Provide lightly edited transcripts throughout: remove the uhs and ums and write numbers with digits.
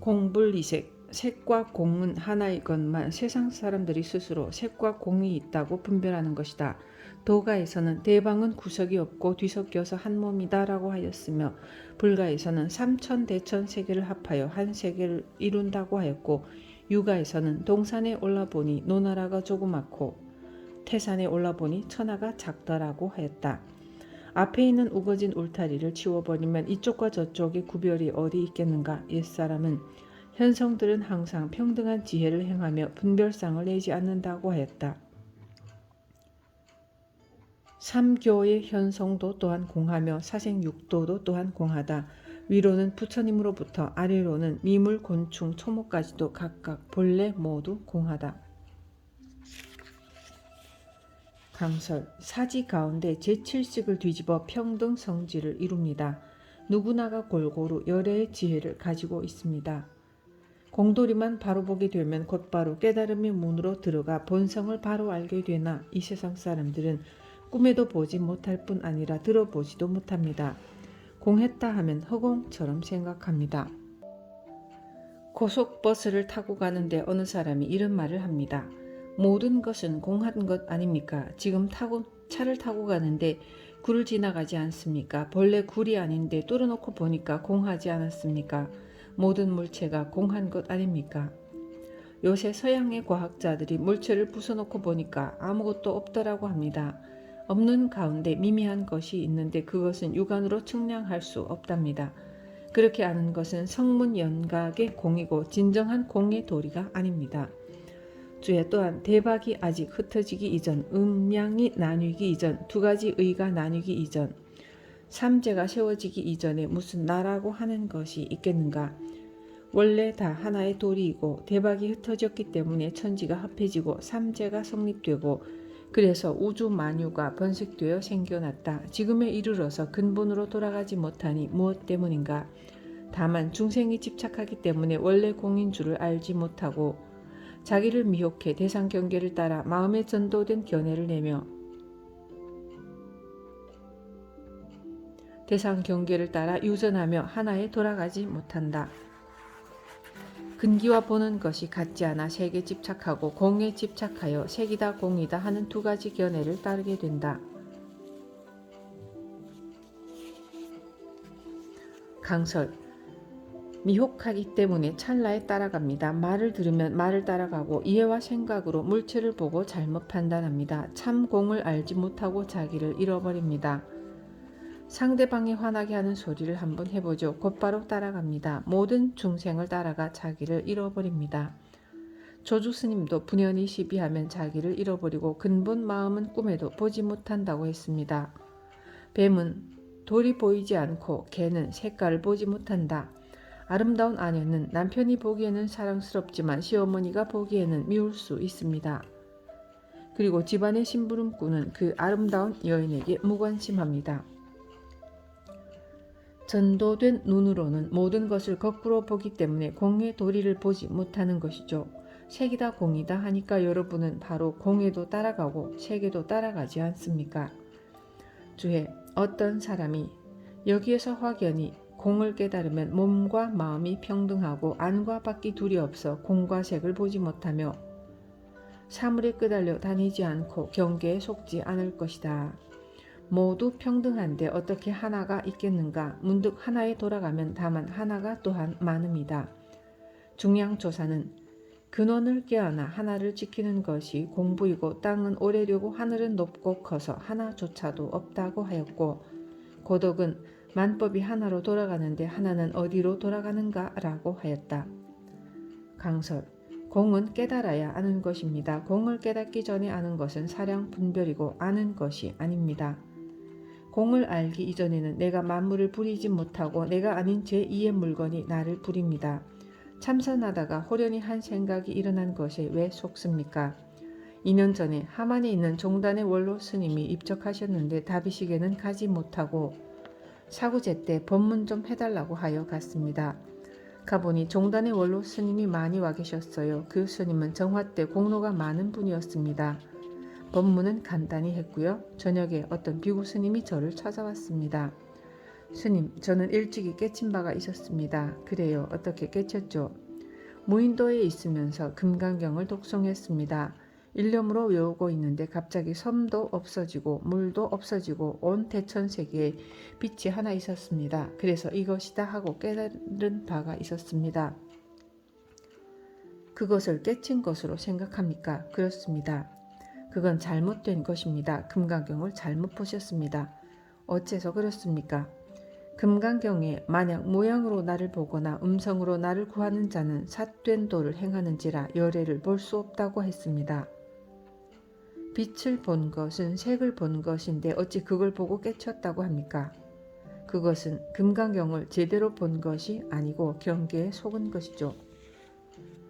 공불이색, 색과 공은 하나의 것만 세상 사람들이 스스로 색과 공이 있다고 분별하는 것이다. 도가에서는 대방은 구석이 없고 뒤섞여서 한 몸이다 라고 하였으며, 불가에서는 삼천대천 세계를 합하여 한 세계를 이룬다고 하였고, 유가에서는 동산에 올라보니 노나라가 조그맣고 태산에 올라보니 천하가 작더라고 하였다. 앞에 있는 우거진 울타리를 치워버리면 이쪽과 저쪽의 구별이 어디 있겠는가. 옛사람은 현성들은 항상 평등한 지혜를 행하며 분별상을 내지 않는다고 하였다. 삼교의 현성도 또한 공하며 사생육도도 또한 공하다. 위로는 부처님으로부터 아래로는 미물, 곤충, 초목까지도 각각 본래 모두 공하다. 강설, 사지 가운데 제7식을 뒤집어 평등 성질을 이룹니다. 누구나가 골고루 열애의 지혜를 가지고 있습니다. 공돌이만 바로 보게 되면 곧바로 깨달음의 문으로 들어가 본성을 바로 알게 되나 이 세상 사람들은 꿈에도 보지 못할 뿐 아니라 들어보지도 못합니다. 공했다 하면 허공처럼 생각합니다. 고속버스를 타고 가는데 어느 사람이 이런 말을 합니다. 모든 것은 공한 것 아닙니까? 지금 차를 타고 가는데 굴을 지나가지 않습니까? 본래 굴이 아닌데 뚫어놓고 보니까 공하지 않았습니까? 모든 물체가 공한 것 아닙니까? 요새 서양의 과학자들이 물체를 부숴놓고 보니까 아무것도 없더라고 합니다. 없는 가운데 미미한 것이 있는데 그것은 육안으로 측량할 수 없답니다. 그렇게 아는 것은 성문연각의 공이고 진정한 공의 도리가 아닙니다. 주에 또한 대박이 아직 흩어지기 이전, 음양이 나뉘기 이전, 두 가지 의가 나뉘기 이전, 삼재가 세워지기 이전에 무슨 나라고 하는 것이 있겠는가. 원래 다 하나의 도리이고 대박이 흩어졌기 때문에 천지가 합해지고 삼재가 성립되고 그래서 우주 만유가 번식되어 생겨났다. 지금에 이르러서 근본으로 돌아가지 못하니 무엇 때문인가. 다만 중생이 집착하기 때문에 원래 공인 줄을 알지 못하고 자기를 미혹해 대상 경계를 따라 마음에 전도된 견해를 내며 대상 경계를 따라 유전하며 하나에 돌아가지 못한다. 근기와 보는 것이 같지 않아 색에 집착하고 공에 집착하여 색이다 공이다 하는 두 가지 견해를 따르게 된다. 강설, 미혹하기 때문에 찰나에 따라갑니다. 말을 들으면 말을 따라가고 이해와 생각으로 물체를 보고 잘못 판단합니다. 참 공을 알지 못하고 자기를 잃어버립니다. 상대방이 화나게 하는 소리를 한번 해보죠. 곧바로 따라갑니다. 모든 중생을 따라가 자기를 잃어버립니다. 조주스님도 분연히 시비하면 자기를 잃어버리고 근본 마음은 꿈에도 보지 못한다고 했습니다. 뱀은 돌이 보이지 않고 개는 색깔을 보지 못한다. 아름다운 아내는 남편이 보기에는 사랑스럽지만 시어머니가 보기에는 미울 수 있습니다. 그리고 집안의 심부름꾼은 그 아름다운 여인에게 무관심합니다. 전도된 눈으로는 모든 것을 거꾸로 보기 때문에 공의 도리를 보지 못하는 것이죠. 색이다 공이다 하니까 여러분은 바로 공에도 따라가고 색에도 따라가지 않습니까? 주에 어떤 사람이 여기에서 확연히 공을 깨달으면 몸과 마음이 평등하고 안과 밖이 둘이 없어 공과 색을 보지 못하며 사물에 끄달려 다니지 않고 경계에 속지 않을 것이다. 모두 평등한데 어떻게 하나가 있겠는가. 문득 하나에 돌아가면 다만 하나가 또한 많음이다. 중량조사는 근원을 깨어나 하나를 지키는 것이 공부이고 땅은 오래려고 하늘은 높고 커서 하나조차도 없다고 하였고 고덕은 만법이 하나로 돌아가는데 하나는 어디로 돌아가는가 라고 하였다. 강설, 공은 깨달아야 아는 것입니다. 공을 깨닫기 전에 아는 것은 사량 분별이고 아는 것이 아닙니다. 공을 알기 이전에는 내가 만물을 부리지 못하고 내가 아닌 제2의 물건이 나를 부립니다. 참선하다가 호련히 한 생각이 일어난 것에 왜 속습니까? 2년 전에 함안에 있는 종단의 원로 스님이 입적하셨는데 다비식에는 가지 못하고 사구제 때 법문 좀 해달라고 하여 갔습니다. 가보니 종단의 원로 스님이 많이 와 계셨어요. 그 스님은 정화 때 공로가 많은 분이었습니다. 법문은 간단히 했고요. 저녁에 어떤 비구 스님이 저를 찾아왔습니다. 스님, 저는 일찍이 깨친 바가 있었습니다. 그래요. 어떻게 깨쳤죠? 무인도에 있으면서 금강경을 독송했습니다. 일념으로 외우고 있는데 갑자기 섬도 없어지고 물도 없어지고 온 대천세계에 빛이 하나 있었습니다. 그래서 이것이다 하고 깨달은 바가 있었습니다. 그것을 깨친 것으로 생각합니까? 그렇습니다. 그건 잘못된 것입니다. 금강경을 잘못 보셨습니다. 어째서 그렇습니까? 금강경에 만약 모양으로 나를 보거나 음성으로 나를 구하는 자는 삿된 도를 행하는지라 열애를 볼 수 없다고 했습니다. 빛을 본 것은 색을 본 것인데 어찌 그걸 보고 깨쳤다고 합니까? 그것은 금강경을 제대로 본 것이 아니고 경계에 속은 것이죠.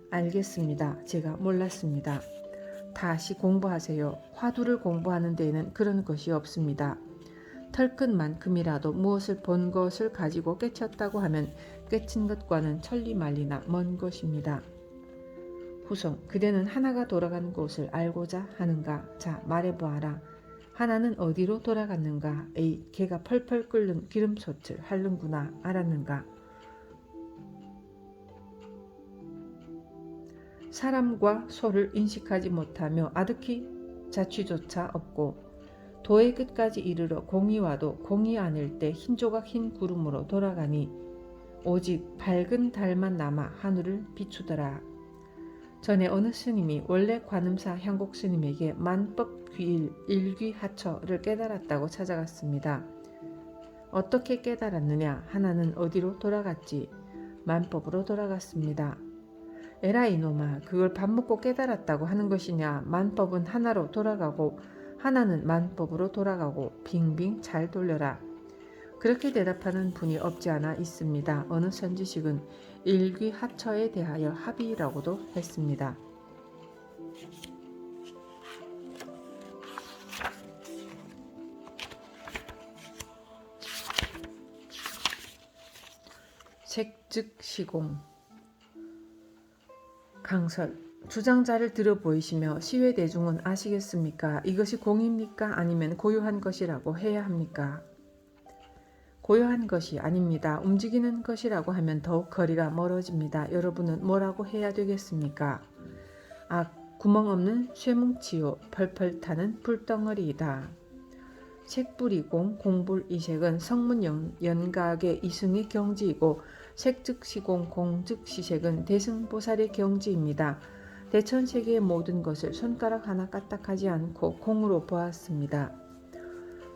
알겠습니다. 제가 몰랐습니다. 다시 공부하세요. 화두를 공부하는 데에는 그런 것이 없습니다. 털끝만큼이라도 무엇을 본 것을 가지고 깨쳤다고 하면 깨친 것과는 천리만리나 먼 것입니다. 후송, 그대는 하나가 돌아간 곳을 알고자 하는가? 자, 말해보아라. 하나는 어디로 돌아갔는가? 에이, 개가 펄펄 끓는 기름솥을 하는구나. 알았는가? 사람과 소를 인식하지 못하며 아득히 자취조차 없고 도의 끝까지 이르러 공이 와도 공이 아닐 때 흰 조각 흰 구름으로 돌아가니 오직 밝은 달만 남아 하늘을 비추더라. 전에 어느 스님이 원래 관음사 향곡 스님에게 만법귀일 일귀하처를 깨달았다고 찾아갔습니다. 어떻게 깨달았느냐? 하나는 어디로 돌아갔지? 만법으로 돌아갔습니다. 에라 이놈아, 그걸 밥 먹고 깨달았다고 하는 것이냐? 만법은 하나로 돌아가고 하나는 만법으로 돌아가고 빙빙 잘 돌려라. 그렇게 대답하는 분이 없지 않아 있습니다. 어느 선지식은 일귀하처에 대하여 합의라고도 했습니다. 색즉시공 강설 주장자를 들어 보이시며 시외 대중은 아시겠습니까? 이것이 공입니까? 아니면 고요한 것이라고 해야 합니까? 고요한 것이 아닙니다. 움직이는 것이라고 하면 더욱 거리가 멀어집니다. 여러분은 뭐라고 해야 되겠습니까? 구멍 없는 쇠뭉치요 펄펄 타는 불덩어리이다. 색불이공 공불이색은 성문 연각의 이승의 경지이고 색즉시공 공즉시색은 대승보살의 경지입니다. 대천세계의 모든 것을 손가락 하나 까딱하지 않고 공으로 보았습니다.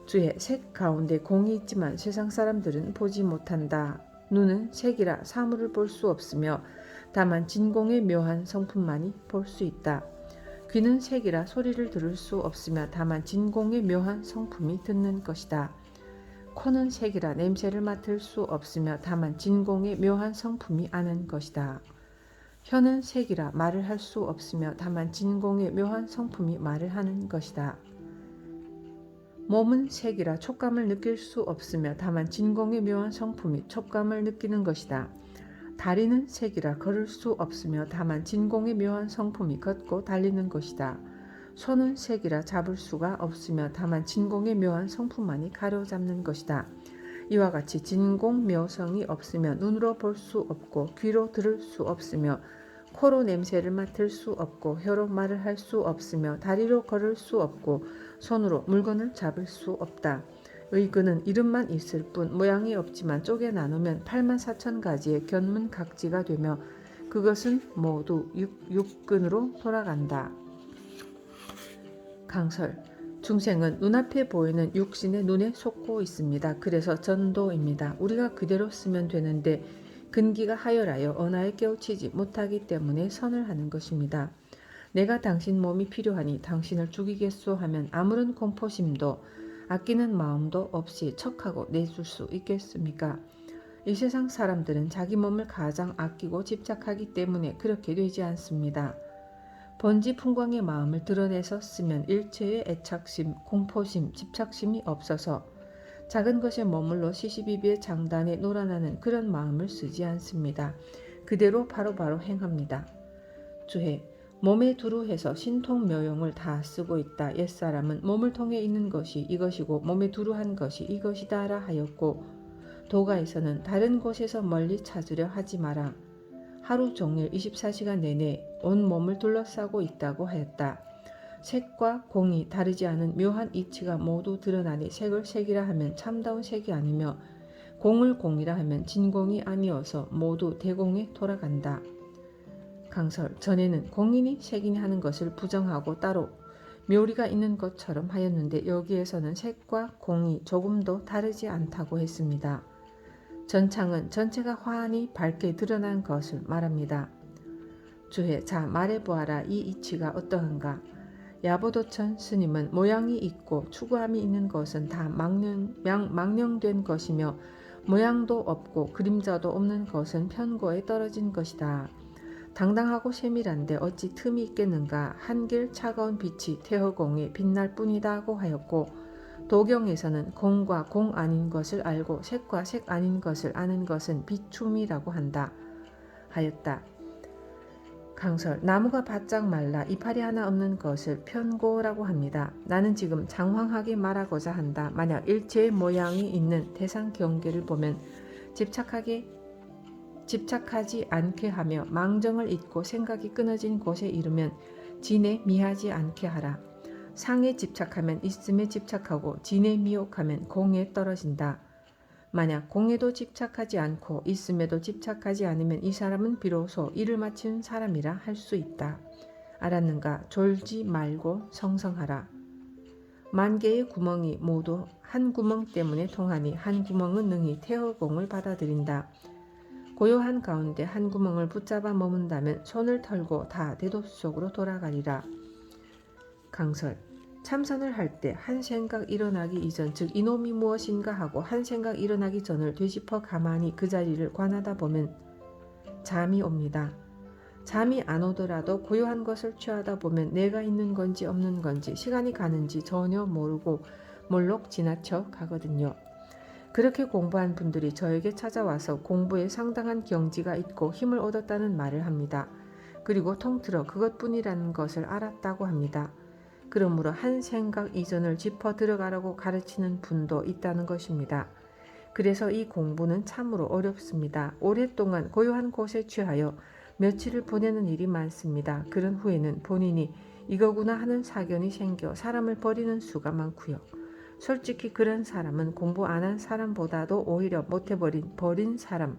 주의 색 가운데 공이 있지만 세상 사람들은 보지 못한다. 눈은 색이라 사물을 볼 수 없으며 다만 진공의 묘한 성품만이 볼 수 있다. 귀는 색이라 소리를 들을 수 없으며 다만 진공의 묘한 성품이 듣는 것이다. 코는 색이라 냄새를 맡을 수 없으며 다만 진공의 묘한 성품이 아는 것이다. 혀는 색이라 말을 할 수 없으며 다만 진공의 묘한 성품이 말을 하는 것이다. 몸은 색이라 촉감을 느낄 수 없으며 다만 진공의 묘한 성품이 촉감을 느끼는 것이다. 다리는 색이라 걸을 수 없으며 다만 진공의 묘한 성품이 걷고 달리는 것이다. 손은 색이라 잡을 수가 없으며 다만 진공의 묘한 성품만이 가로잡는 것이다. 이와 같이 진공 묘성이 없으며 눈으로 볼 수 없고 귀로 들을 수 없으며 코로 냄새를 맡을 수 없고 혀로 말을 할 수 없으며 다리로 걸을 수 없고 손으로 물건을 잡을 수 없다. 의근은 이름만 있을 뿐 모양이 없지만 쪼개 나누면 84,000가지의 견문각지가 되며 그것은 모두 육근으로 돌아간다. 강설 중생은 눈앞에 보이는 육신의 눈에 속고 있습니다. 그래서 전도입니다. 우리가 그대로 쓰면 되는데 근기가 하열하여 언하에 깨우치지 못하기 때문에 선을 하는 것입니다. 내가 당신 몸이 필요하니 당신을 죽이겠소 하면 아무런 공포심도 아끼는 마음도 없이 척하고 내줄 수 있겠습니까? 이 세상 사람들은 자기 몸을 가장 아끼고 집착하기 때문에 그렇게 되지 않습니다. 번지풍광의 마음을 드러내서 쓰면 일체의 애착심, 공포심, 집착심이 없어서 작은 것에 머물러 시시비비의 장단에 놀아나는 그런 마음을 쓰지 않습니다. 그대로 바로바로 행합니다. 주해 몸에 두루 해서 신통묘용을 다 쓰고 있다. 옛사람은 몸을 통해 있는 것이 이것이고 몸에 두루 한 것이 이것이다라 하였고 도가에서는 다른 곳에서 멀리 찾으려 하지 마라. 하루 종일 24시간 내내 온 몸을 둘러싸고 있다고 하였다. 색과 공이 다르지 않은 묘한 이치가 모두 드러나니 색을 색이라 하면 참다운 색이 아니며 공을 공이라 하면 진공이 아니어서 모두 대공에 돌아간다. 강설, 전에는 공인이 색인이 하는 것을 부정하고 따로 묘리가 있는 것처럼 하였는데 여기에서는 색과 공이 조금도 다르지 않다고 했습니다. 전창은 전체가 환히 밝게 드러난 것을 말합니다. 주해, 자 말해보아라. 이 이치가 어떠한가? 야보도천 스님은 모양이 있고 추구함이 있는 것은 다 망령된 것이며 모양도 없고 그림자도 없는 것은 편고에 떨어진 것이다. 당당하고 세밀한데 어찌 틈이 있겠는가? 한길 차가운 빛이 태허공에 빛날 뿐이다고 하였고 도경에서는 공과 공 아닌 것을 알고 색과 색 아닌 것을 아는 것은 비춤이라고 한다 하였다. 강설, 나무가 바짝 말라 이파리 하나 없는 것을 편고라고 합니다. 나는 지금 장황하게 말하고자 한다. 만약 일체의 모양이 있는 대상 경계를 보면 집착하지 않게 하며 망정을 잊고 생각이 끊어진 곳에 이르면 진에 미하지 않게 하라. 상에 집착하면 있음에 집착하고 진에 미혹하면 공에 떨어진다. 만약 공에도 집착하지 않고 있음에도 집착하지 않으면 이 사람은 비로소 일을 마친 사람이라 할 수 있다. 알았는가? 졸지 말고 성성하라. 만 개의 구멍이 모두 한 구멍 때문에 통하니 한 구멍은 능히 태허공을 받아들인다. 고요한 가운데 한 구멍을 붙잡아 머문다면 손을 털고 다 대도 속으로 돌아가리라. 강설, 참선을 할 때 한 생각 일어나기 이전, 즉 이놈이 무엇인가 하고 한 생각 일어나기 전을 되짚어 가만히 그 자리를 관하다 보면 잠이 옵니다. 잠이 안 오더라도 고요한 것을 취하다 보면 내가 있는 건지 없는 건지 시간이 가는지 전혀 모르고 몰록 지나쳐 가거든요. 그렇게 공부한 분들이 저에게 찾아와서 공부에 상당한 경지가 있고 힘을 얻었다는 말을 합니다. 그리고 통틀어 그것뿐이라는 것을 알았다고 합니다. 그러므로 한 생각 이전을 짚어 들어가라고 가르치는 분도 있다는 것입니다. 그래서 이 공부는 참으로 어렵습니다. 오랫동안 고요한 곳에 취하여 며칠을 보내는 일이 많습니다. 그런 후에는 본인이 이거구나 하는 사견이 생겨 사람을 버리는 수가 많고요. 솔직히 그런 사람은 공부 안 한 사람보다도 오히려 버린 사람.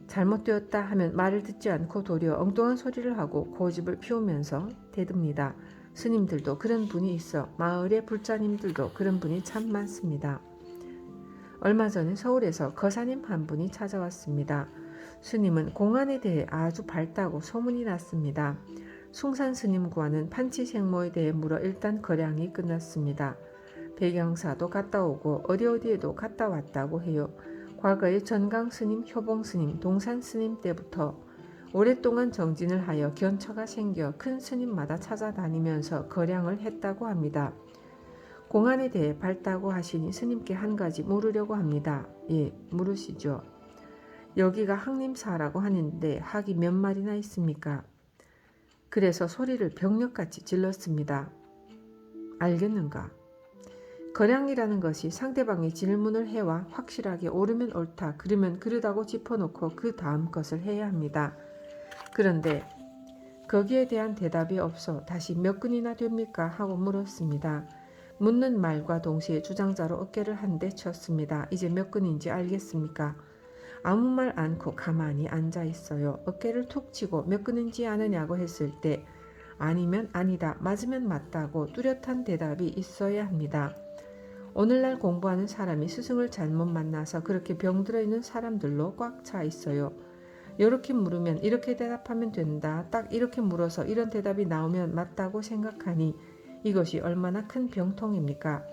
잘못되었다 하면 말을 듣지 않고 도리어 엉뚱한 소리를 하고 고집을 피우면서 대듭니다. 스님들도 그런 분이 있어 마을의 불자님들도 그런 분이 참 많습니다. 얼마 전에 서울에서 거사님 한 분이 찾아왔습니다. 스님은 공안에 대해 아주 밝다고 소문이 났습니다. 숭산 스님과는 판치생모에 대해 물어 일단 거량이 끝났습니다. 백양사도 갔다 오고 어디에도 갔다 왔다고 해요. 과거에 전강 스님, 효봉 스님, 동산 스님 때부터 오랫동안 정진을 하여 견처가 생겨 큰 스님마다 찾아다니면서 거량을 했다고 합니다. 공안에 대해 밝다고 하시니 스님께 한 가지 물으려고 합니다. 예, 물으시죠. 여기가 항림사라고 하는데 학이 몇 마리나 있습니까? 그래서 소리를 병력같이 질렀습니다. 알겠는가? 거량이라는 것이 상대방이 질문을 해와 확실하게 옳으면 옳다, 그르면 그르다고 짚어놓고 그 다음 것을 해야 합니다. 그런데 거기에 대한 대답이 없어 다시 몇 근이나 됩니까? 하고 물었습니다. 묻는 말과 동시에 주장자로 어깨를 한 대 쳤습니다. 이제 몇 근인지 알겠습니까? 아무 말 않고 가만히 앉아 있어요. 어깨를 툭 치고 몇 근인지 아느냐고 했을 때 아니면 아니다, 맞으면 맞다고 뚜렷한 대답이 있어야 합니다. 오늘날 공부하는 사람이 스승을 잘못 만나서 그렇게 병들어 있는 사람들로 꽉 차 있어요. 이렇게 물으면 이렇게 대답하면 된다. 딱 이렇게 물어서 이런 대답이 나오면 맞다고 생각하니 이것이 얼마나 큰 병통입니까?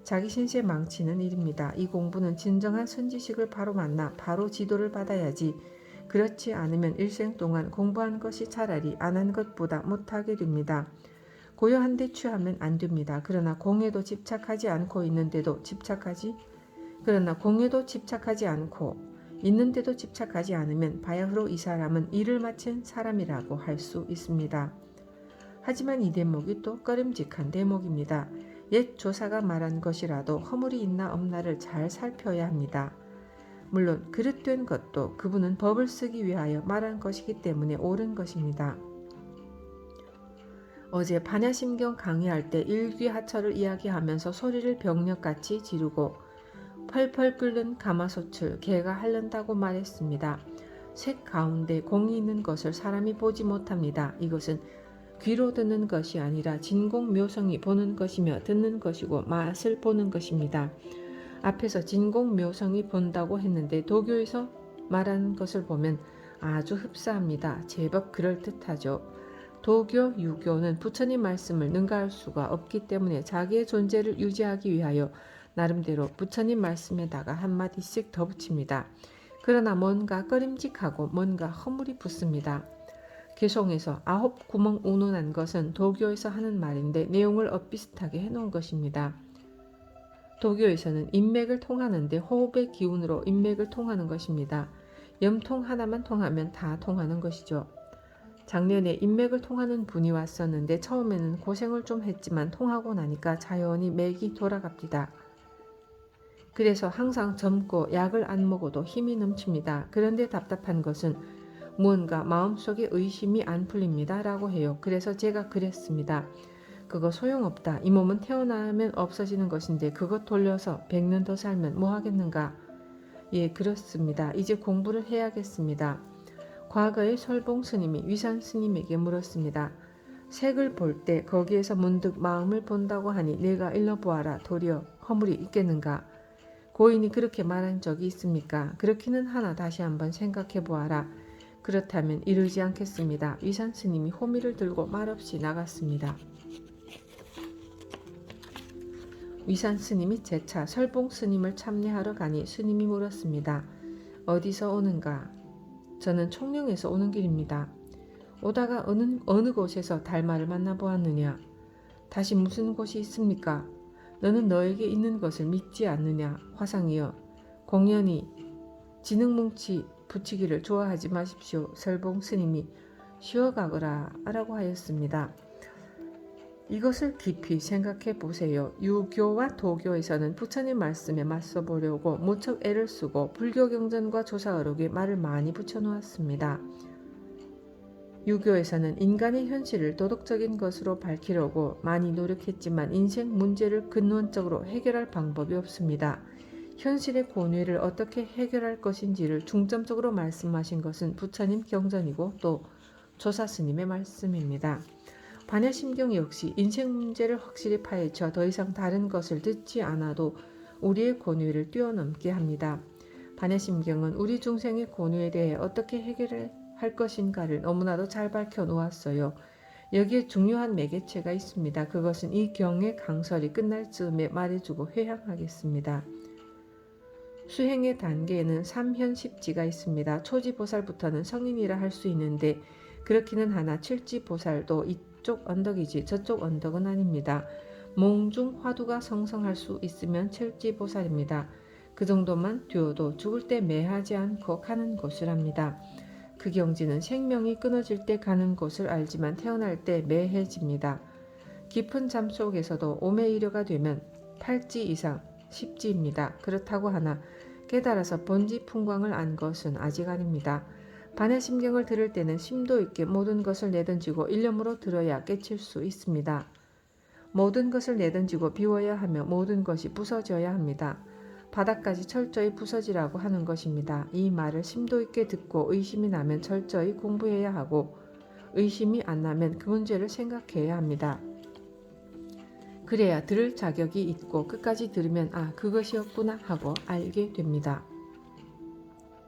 자기 신세 망치는 일입니다. 이 공부는 진정한 선지식을 바로 만나 바로 지도를 받아야지. 그렇지 않으면 일생 동안 공부한 것이 차라리 안 한 것보다 못하게 됩니다. 고요한 데 취하면 안 됩니다. 그러나 공에도 집착하지 않고 있는데도 집착하지 않고 있는데도 집착하지 않으면 바야흐로 이 사람은 일을 마친 사람이라고 할 수 있습니다. 하지만 이 대목이 또 꺼림직한 대목입니다. 옛 조사가 말한 것이라도 허물이 있나 없나를 잘 살펴야 합니다. 물론 그릇된 것도 그분은 법을 쓰기 위하여 말한 것이기 때문에 옳은 것입니다. 어제 반야심경 강의할 때 일귀하처를 이야기하면서 소리를 병력같이 지르고 펄펄 끓는 가마솥을 개가 핥는다고 말했습니다. 색 가운데 공이 있는 것을 사람이 보지 못합니다. 이것은 귀로 듣는 것이 아니라 진공묘성이 보는 것이며 듣는 것이고 맛을 보는 것입니다. 앞에서 진공묘성이 본다고 했는데 도교에서 말하는 것을 보면 아주 흡사합니다. 제법 그럴듯하죠. 도교, 유교는 부처님 말씀을 능가할 수가 없기 때문에 자기의 존재를 유지하기 위하여 나름대로 부처님 말씀에다가 한마디씩 더 붙입니다. 그러나 뭔가 꺼림직하고 뭔가 허물이 붙습니다. 개송에서 9구멍 운운한 것은 도교에서 하는 말인데 내용을 엇비슷하게 해놓은 것입니다. 도교에서는 인맥을 통하는데 호흡의 기운으로 인맥을 통하는 것입니다. 염통 하나만 통하면 다 통하는 것이죠. 작년에 인맥을 통하는 분이 왔었는데 처음에는 고생을 좀 했지만 통하고 나니까 자연히 맥이 돌아갑니다. 그래서 항상 젊고 약을 안 먹어도 힘이 넘칩니다. 그런데 답답한 것은 무언가 마음속에 의심이 안 풀립니다. 라고 해요. 그래서 제가 그랬습니다. 그거 소용없다. 이 몸은 태어나면 없어지는 것인데 그것 돌려서 100년 더 살면 뭐 하겠는가? 예, 그렇습니다. 이제 공부를 해야겠습니다. 과거에 설봉 스님이 위산 스님에게 물었습니다. 색을 볼 때 거기에서 문득 마음을 본다고 하니 내가 일러보아라. 도리어 허물이 있겠는가? 고인이 그렇게 말한 적이 있습니까? 그렇기는 하나 다시 한번 생각해 보아라. 그렇다면 이르지 않겠습니다. 위산 스님이 호미를 들고 말없이 나갔습니다. 위산 스님이 재차 설봉 스님을 참례하러 가니 스님이 물었습니다. 어디서 오는가? 저는 총령에서 오는 길입니다. 오다가 어느 곳에서 달마를 만나보았느냐? 다시 무슨 곳이 있습니까? 너는 너에게 있는 것을 믿지 않느냐? 화상이여, 공연히 지능뭉치 붙이기를 좋아하지 마십시오. 설봉 스님이 쉬어가거라 라고 하였습니다. 이것을 깊이 생각해 보세요. 유교와 도교에서는 부처님 말씀에 맞서 보려고 무척 애를 쓰고 불교 경전과 조사어록에 말을 많이 붙여놓았습니다. 유교에서는 인간의 현실을 도덕적인 것으로 밝히려고 많이 노력했지만 인생 문제를 근원적으로 해결할 방법이 없습니다. 현실의 고뇌를 어떻게 해결할 것인지를 중점적으로 말씀하신 것은 부처님 경전이고 또 조사스님의 말씀입니다. 반야심경 역시 인생 문제를 확실히 파헤쳐 더 이상 다른 것을 듣지 않아도 우리의 고뇌를 뛰어넘게 합니다. 반야심경은 우리 중생의 고뇌에 대해 어떻게 해결할 것인가를 너무나도 잘 밝혀 놓았어요. 여기에 중요한 매개체가 있습니다. 그것은 이 경의 강설이 끝날 즈음에 말해주고 회향하겠습니다. 수행의 단계에는 삼현십지가 있습니다. 초지보살부터는 성인이라 할 수 있는데 그렇기는 하나 칠지보살도 이쪽 언덕이지 저쪽 언덕은 아닙니다. 몽중 화두가 성성할 수 있으면 칠지보살입니다. 그 정도만 되어도 죽을 때 매하지 않고 가는 곳이랍니다. 그 경지는 생명이 끊어질 때 가는 곳을 알지만 태어날 때 매해집니다. 깊은 잠 속에서도 오매이려가 되면 8지 이상 10지입니다. 그렇다고 하나 깨달아서 본지 풍광을 안 것은 아직 아닙니다. 반야심경을 들을 때는 심도 있게 모든 것을 내던지고 일념으로 들어야 깨칠 수 있습니다. 모든 것을 내던지고 비워야 하며 모든 것이 부서져야 합니다. 바닥까지 철저히 부서지라고 하는 것입니다. 이 말을 심도 있게 듣고 의심이 나면 철저히 공부해야 하고 의심이 안 나면 그 문제를 생각해야 합니다. 그래야 들을 자격이 있고 끝까지 들으면 아 그것이었구나 하고 알게 됩니다.